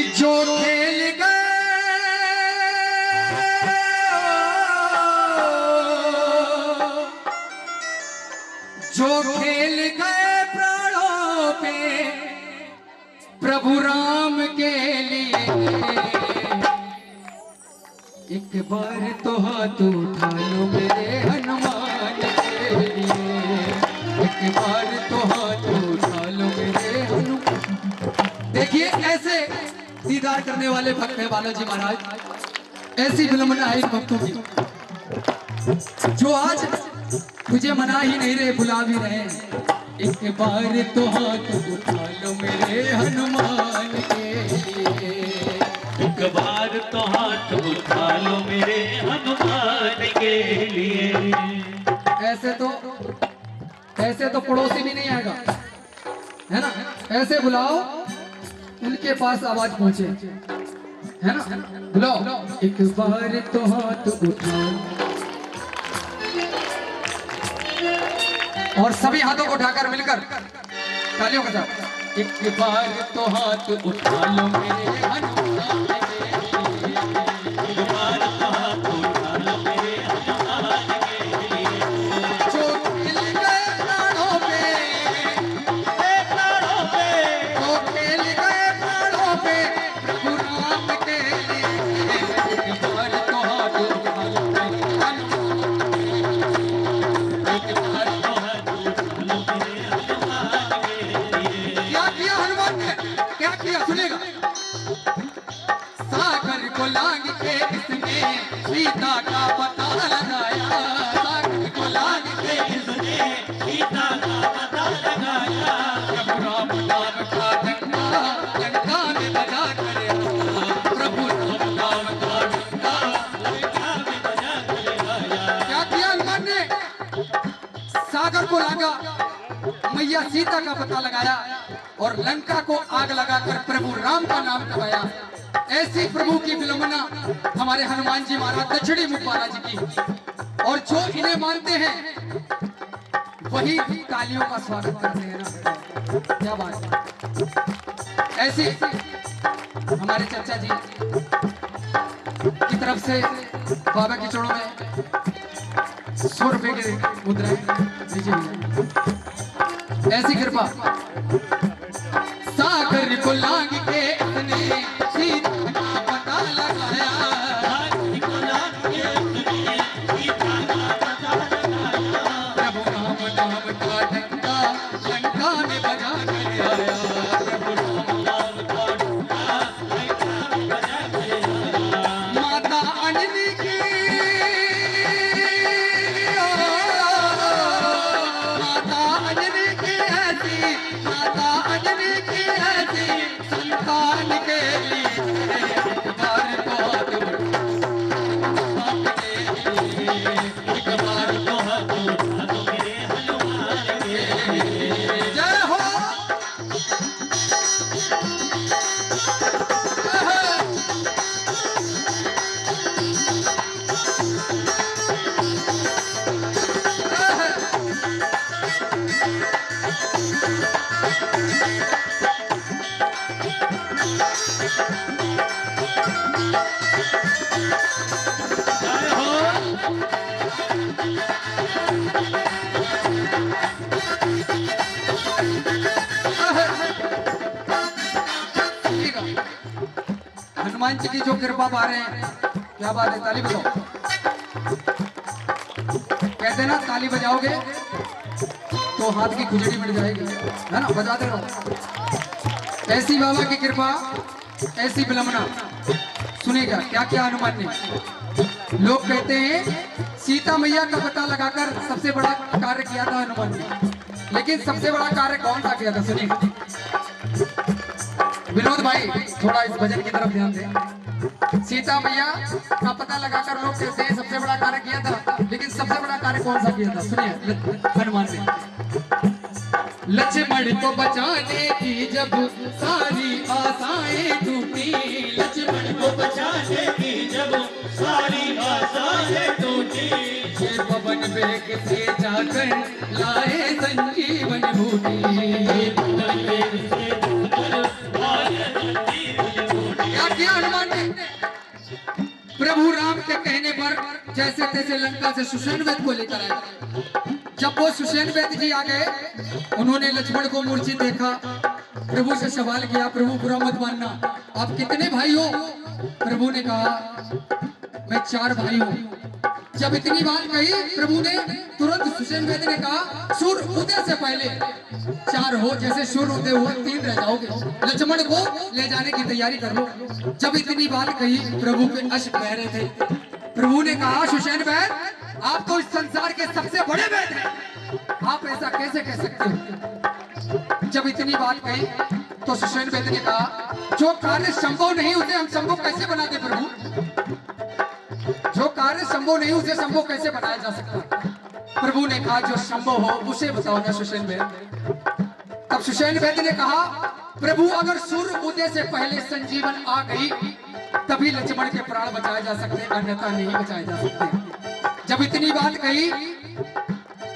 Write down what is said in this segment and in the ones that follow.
कि जो खेल गए प्राणों पे प्रभु राम के लिए, एक बार तो हाथ उठा लो मेरे हनुमान के लिए, एक बार तो हाथ उठा लो मेरे हनुमान। देखिए ऐसे दीदार करने वाले भक्त हैं बालाजी महाराज। ऐसी विलंबना है इन भक्तों की जो आज तुझे मना ही नहीं रहे, बुला भी रहे। एक बार तो हाथ उठा लो मेरे हनुमान के लिए, एक बार तो हाथ उठा लो मेरे हनुमान के लिए। ऐसे तो पड़ोसी भी नहीं आएगा, है ना। ऐसे बुलाओ उनके पास आवाज पहुंचे, है ना। बुलाओ एक बार तो हाथ उठाओ, और सभी हाथों को उठाकर मिलकर तालियों के साथ एक बार तो हाथ उठा लो मेरे हनुमान के लिए, एक बार तो हाथ उठा लो मेरे हनुमान के लिए। जो खिल गए प्राणों पे, जो खेल गए प्राणों पे प्रभु राम के लिए, एक बार तो हाथ उठा लो मेरे हनुमान के लिए, एक बार तो क्या किया सुनेगा। सागर को लांग के इसने सीता का पता लगाया, सागर को लांग के इसने सीता का पता लगाया। प्रभु राम नाम का डंका लंका में बजा कर आया, प्रभु राम नाम का डंका लंका में बजा कर आया। क्या किया हनुमान ने, सागर को लांगा, मैया सीता का पता लगाया और लंका को आग लगाकर प्रभु राम का नाम लगाया। ऐसी प्रभु की विलंबना हमारे हनुमान जी महाराज दक्षिणी मुख बालाजी की, और जो इन्हें मानते हैं वही तालियों का स्वागत करते हैं ना। क्या बात है। ऐसी हमारे चाचा जी की तरफ से बाबा के चरणों में 100 रुपए की मुद्राएं दीजिए। ऐसी कृपा सागर को लांग के इसने सीता का पता लगाया, सागर को लांग के इसने सीता का पता लगाया। प्रभु राम नाम का डंका लंका में बजा कर आया, प्रभु राम नाम का डंका लंका में बजा कर आया। माता अंजलि की, माता अंजलि की ऐसी, माता अंजलि की ऐसी संतान के लिए, एक बार तो हाथ उठा के लिए, एक बार तो हाथ उठा लो मेरे हनुमान के लिए। जय हो। जय हो। हनुमान जी की जो कृपा पा रहे हैं, क्या बात है। ताली बजाओ, कहते हैं ना ताली बजाओगे तो हाथ की खुजली मिट जाएगी, है ना। बजाते रहो। ऐसी बाबा की कृपा, ऐसी विलंबना सुनेगा। क्या क्या हनुमान ने, लोग कहते हैं सीता मैया का पता लगाकर सबसे बड़ा कार्य किया था हनुमान ने, लेकिन सबसे बड़ा कार्य कौन सा किया था सुनिए। विनोद भाई थोड़ा इस भजन की तरफ ध्यान दें। सीता मैया का पता लगाकर लोग कहते हैं सबसे बड़ा कार्य किया था, लेकिन सबसे बड़ा कार्य कौन सा किया था सुनिए हनुमान ने। लक्ष्मण को बचाने की जब सारी आशाएं टूटी, लक्ष्मण को बचाने की जब सारी आशाएं टूटी, ये पवन वेग से जाकर लाए संजीवन बूटी, पवन वेग से जाकर लाए संजीवन बूटी। कहने पर जैसे तैसे लंका से सुषेण वेद को लेकर आए। जब वो सुषेण वेद जी आ गए, उन्होंने लक्ष्मण को मूर्छित देखा, प्रभु से सवाल किया, प्रभु बुरा मत मानना, आप कितने भाई हो? प्रभु ने कहा, मैं 4 भाई हूँ। जब इतनी बात कही, प्रभु ने तुरंत सुषेण वेद ने कहा, सूर्य उदय से पहले 4 हो, जैसे सूर्य उदय हुआ 3 रह जाओगे, लक्ष्मण को ले जाने की तैयारी कर लो। जब इतनी बात कही, प्रभु के अश्क बह रहे थे। प्रभु ने कहा, सुषेण वेद, आप तो इस संसार के सबसे बड़े वेद हैं, आप ऐसा कैसे कह सकते हो? जब इतनी बात कही तो सुषेण वेद ने कहा, जो कार्य संभव नहीं उसे हम संभव कैसे बना दे प्रभु? जो कार्य संभव नहीं उसे संभव कैसे बनाया जा सकता? प्रभु ने कहा, जो संभव हो उसे बताओ ना सुषेण वेद। तब सुषेण वेद ने कहा, प्रभु अगर सूर्य उदय से पहले संजीवन आ गई तभी लक्ष्मण के प्राण बचाए जा सकते, अन्यथा नहीं बचाए जा सकते। जब इतनी बात कही,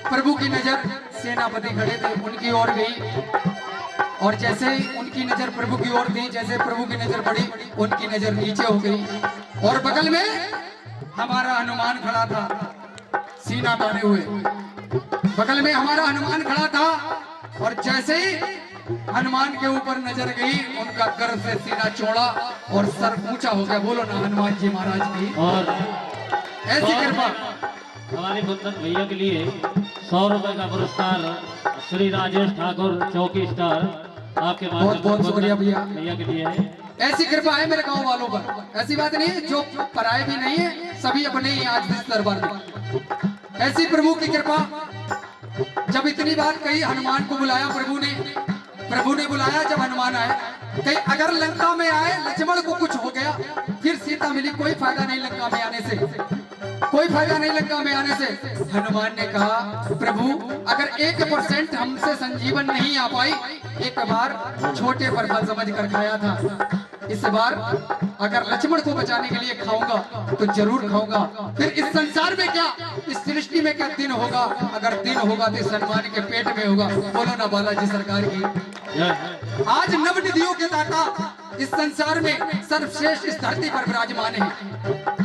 प्रभु की नजर सेनापति खड़े थे उनकी ओर गई, और जैसे ही उनकी नजर प्रभु की ओर गई, जैसे प्रभु की नजर बढ़ी, उनकी नजर नीचे हो गई, और बगल में हमारा हनुमान खड़ा था सीना ताने हुए। बगल में हमारा हनुमान खड़ा था, और जैसे ही हनुमान के ऊपर नजर गई, उनका गर्व से सीना चौड़ा और सर ऊंचा हो गया। बोलो ना हनुमान जी महाराज की और ऐसी कृपा। हमारे कुंदन भैया के लिए 100 रुपए का पुरस्कार श्री राजेश ठाकुर चौकी स्टार आपके बहुत बहुत शुक्रिया भैया। भैया के लिए है। ऐसी कृपा है मेरे गांव वालों पर, ऐसी बात नहीं है, जो पराये भी नहीं है, सभी अपने ही आज इस दरबार में। ऐसी प्रभु की कृपा। जब इतनी बात कही, हनुमान को बुलाया प्रभु ने बुलाया। जब हनुमान आए, कहीं अगर लंका में आए, लक्ष्मण को कुछ हो गया, फिर सीता मिली, कोई फायदा नहीं लंका में आने से, कोई फायदा नहीं लंका में आने से। हनुमान ने कहा, प्रभु अगर 1% हमसे संजीवन नहीं आ पाई, एक बार छोटे पर फल समझ कर खाया था, इस बार अगर लक्ष्मण को बचाने के लिए खाऊंगा तो जरूर खाऊंगा। फिर इस संसार में क्या, इस सृष्टि में क्या दिन होगा? अगर दिन होगा तो हनुमान के पेट में होगा। बोलो ना बालाजी सरकार की। आज नवनिधियों के दाता इस संसार में सर्वश्रेष्ठ इस धरती पर विराजमान है।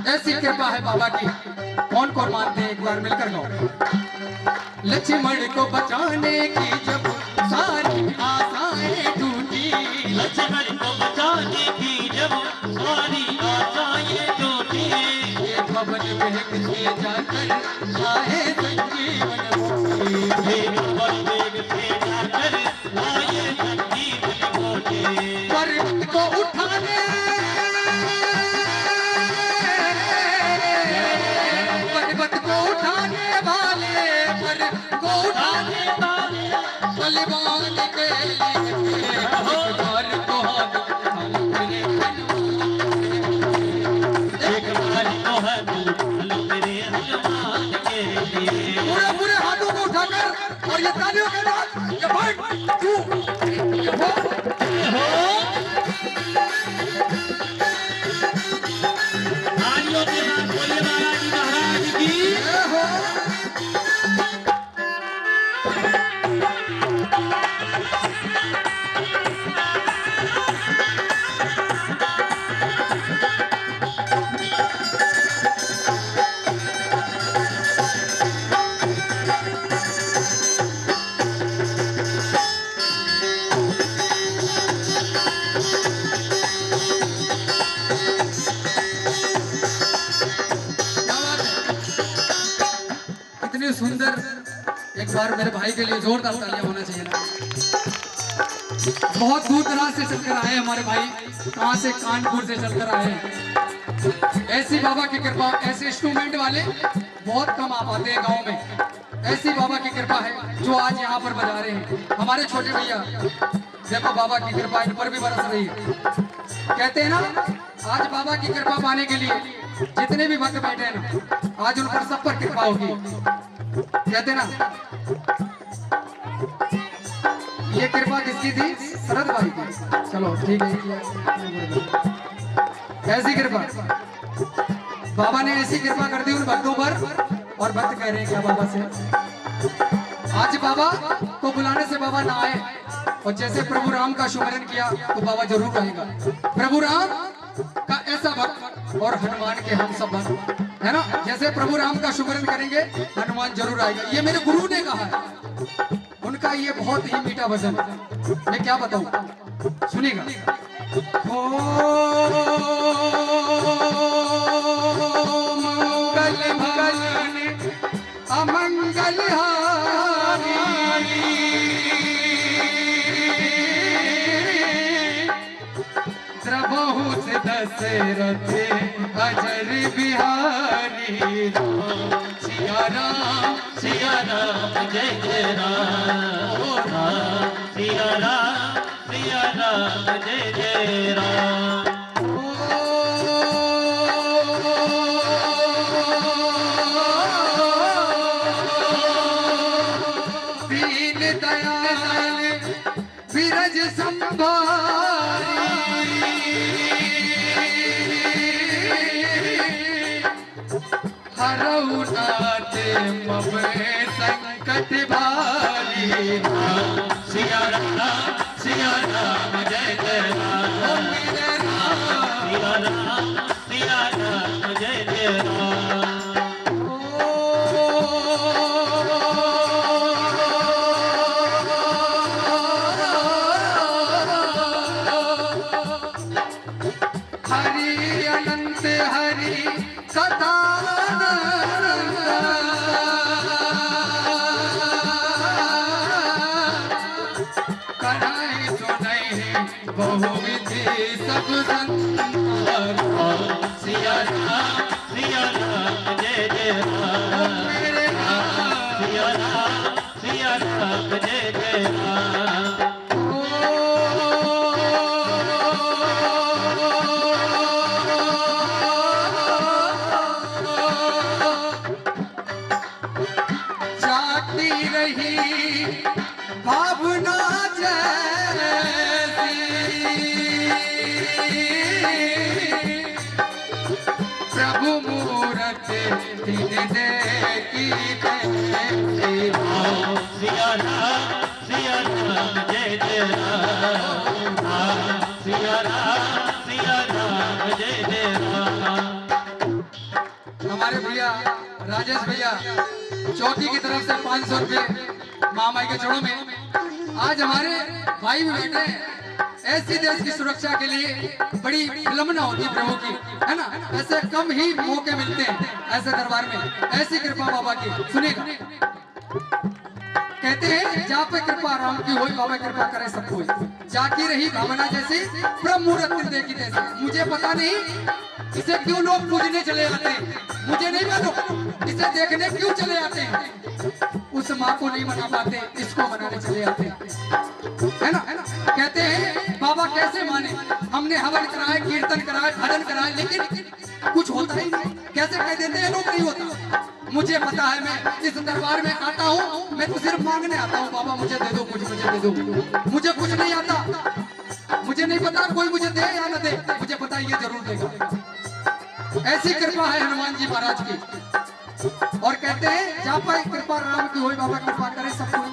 ऐसी कृपा है बाबा की। कौन कौन मानते हैं? एक बार मिलकर गाओ। लक्ष्मण को बचाने की जब सारी आशाएं टूटी, लक्ष्मण को बचाने की जब सारी आशाएं टूटी, ये पवन वेग से जाकर आए संजीवन बूटी, हे पवन वेग से जाकर आए संजीवन बूटी, पर्वत को उठाने, पर्वत को उठाने वाले, पर्वत को उठाने वाले बलवान के लिए बार को हाथ मेरे एक बार तो है मेरे हनुमान के लिए। पूरे पूरे हाथों को उठाकर, और ये तालियों के साथ ये 1 2 ये हो। तालियों के साथ बोलिए बालाजी महाराज की। ये हो। इतनी सुंदर, एक बार मेरे भाई के लिए जोरदार तालियां होना चाहिए ना। बहुत दूर दराज से चलकर आए हमारे भाई, कहां से? कानपुर से चलकर आए हैं। ऐसी बाबा की कृपा, ऐसे इंस्ट्रूमेंट वाले बहुत कम आ पाते हैं गांव में। ऐसी बाबा की कृपा है जो आज यहाँ पर बजा रहे हैं। हमारे छोटे भैया देखो, बाबा की कृपा इन पर भी बरस रही है। कहते हैं ना, आज बाबा की कृपा पाने के लिए जितने भी भक्त बैठे हैं ना, आज उन पर सब पर कृपा होगी। कहते ना, ये कृपा किसकी थी? शरद भाई की। चलो ठीक है, ऐसी कृपा बाबा ने ऐसी कृपा कर दी उन भक्तों पर, और भक्त कह रहे हैं क्या बाबा से? आज बाबा को बुलाने से बाबा ना आए, और जैसे प्रभु राम का सुमिरन किया तो बाबा जरूर आएगा। प्रभु राम का ऐसा भक्त और हनुमान के हम सब है ना। जैसे प्रभु राम का सुमिरन करेंगे हनुमान जरूर आएगा, ये मेरे गुरु ने कहा है। उनका ये बहुत ही मीठा भजन है, मैं क्या बताऊं, सुनिएगा। मंगल भजन अमंगल हारी, द्रबहु से दशरथ अजर बिहारी। सिया राम जय जय राम, सिया राम जय जय राम। दीन दयाल विरज संभारी, हरऊ नाथ मम संकट भारी। सिया राम जय जय राम, सिया राम जय जय राम। हरि अनंत हरि कथा कढ़ाई सुनई बहुविधि सब संसार। सिया राम जय जय राम, सिया राम जय जय राम। जाती रही भावना जैसी, प्रभु मूरत दिन देखी तैसी। सिया राम जय जय राम, सिया राम जय जय राम। हमारे भैया राजेश भैया चौकी की तरफ से 500 रुपये मामाई के जोड़ों में। आज हमारे भाई भी बैठे हैं। ऐसी देश की सुरक्षा के लिए बड़ी विलंबना होती है प्रभु की, है ना। ऐसे कम ही मौके मिलते हैं ऐसे दरबार में, ऐसी कृपा बाबा की। सुनिएगा, कहते हैं जहाँ पे कृपा राम की होई, बाबा कृपा करे सब कोई। जाकी रही भावना जैसी, ब्रह्म मुहूर्त देखी जैसे। मुझे पता नहीं इसे क्यों लोग पूजने चले आते हैं, मुझे नहीं मालूम इसे देखने क्यों चले आते हैं। उस माँ को नहीं मना पाते, इसको मनाने चले आते हैं, है ना। कहते हैं बाबा कैसे माने, हमने हवन कराए, कीर्तन कराए, भजन कराए, लेकिन कुछ होता ही नहीं। कैसे कह देते हैं लोग नहीं होता। मुझे पता है, मैं इस दरबार में आता हूँ, मैं तो सिर्फ मांगने आता हूँ, बाबा मुझे दे दो कुछ, मुझे दे दो। मुझे कुछ नहीं आता, मुझे नहीं पता कोई मुझे दे या न दे, मुझे पता ये जरूर देगा। ऐसी कृपा है हनुमान जी महाराज की। और कहते हैं जहाँ पर कृपा राम की होई, बाबा कृपा करे सब कोई।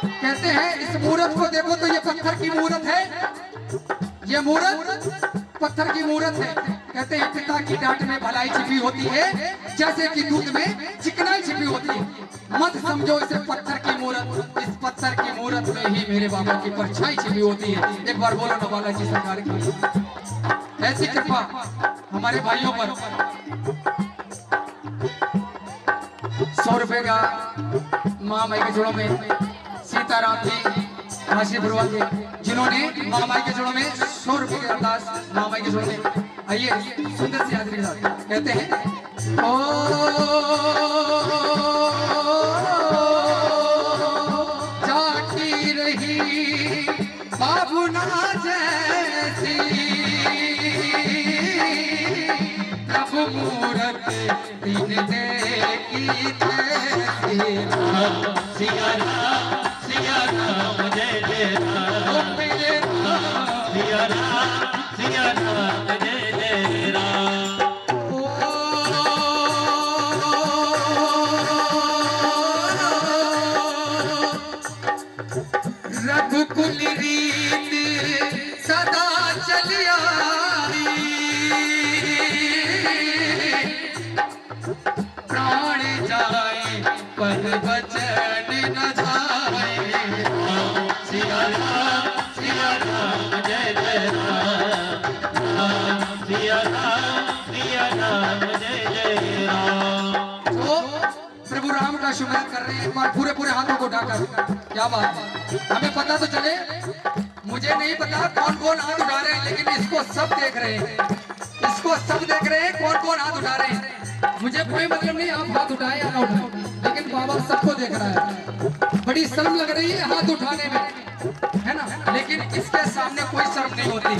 कहते हैं इस मूर्त को देखो तो ये पत्थर की मूर्त है, ये मूर्त पत्थर की मूर्त है। कहते हैं पिता की डांट में भलाई छिपी होती है, जैसे कि दूध में चिकनाई छिपी होती है। मत समझो इसे पत्थर की मूर्त, इस पत्थर की मूर्त में ही मेरे बाबा की परछाई छिपी होती है। एक बार बोलो ना बालाजी सरकार की। ऐसी कृपा हमारे भाइयों पर। 100 रुपए का माँ माई के जोड़ों में सीताराम जी काशी बुरवा के, जिन्होंने माँ माई के जोड़ों में 100 रुपए के अरदास माँ माई के जोड़ों में। आइए सुंदर सी हाजिरी के साथ कहते हैं, ओ जाती रही बाबुना जैसी, प्रभु मूरत दिन देखी तैसी। सिया राम जय जय राम, सिया राम जय जय राम। रघुकुल रीत सदा चली आई, जय राम सिया राम जय जय राम। तो प्रभु राम का शुभन कर रहे हैं एक बार पूरे पूरे हाथों को उठाकर। क्या बात है, हमें पता तो चले। मुझे नहीं पता कौन कौन हाथ उठा रहे हैं, लेकिन इसको सब देख रहे हैं, इसको सब देख रहे हैं कौन कौन हाथ उठा रहे हैं। मुझे कोई मतलब नहीं आप हाथ उठाए या ना उठाए, लेकिन बाबा सबको देख रहा है। बड़ी शर्म लग रही है हाथ उठाने में, है ना, लेकिन इसके सामने कोई शर्म नहीं होती।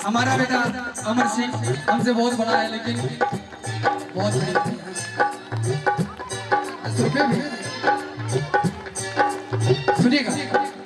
हमारा बेटा अमर सिंह हमसे बहुत बड़ा है, लेकिन बहुत रुपये भी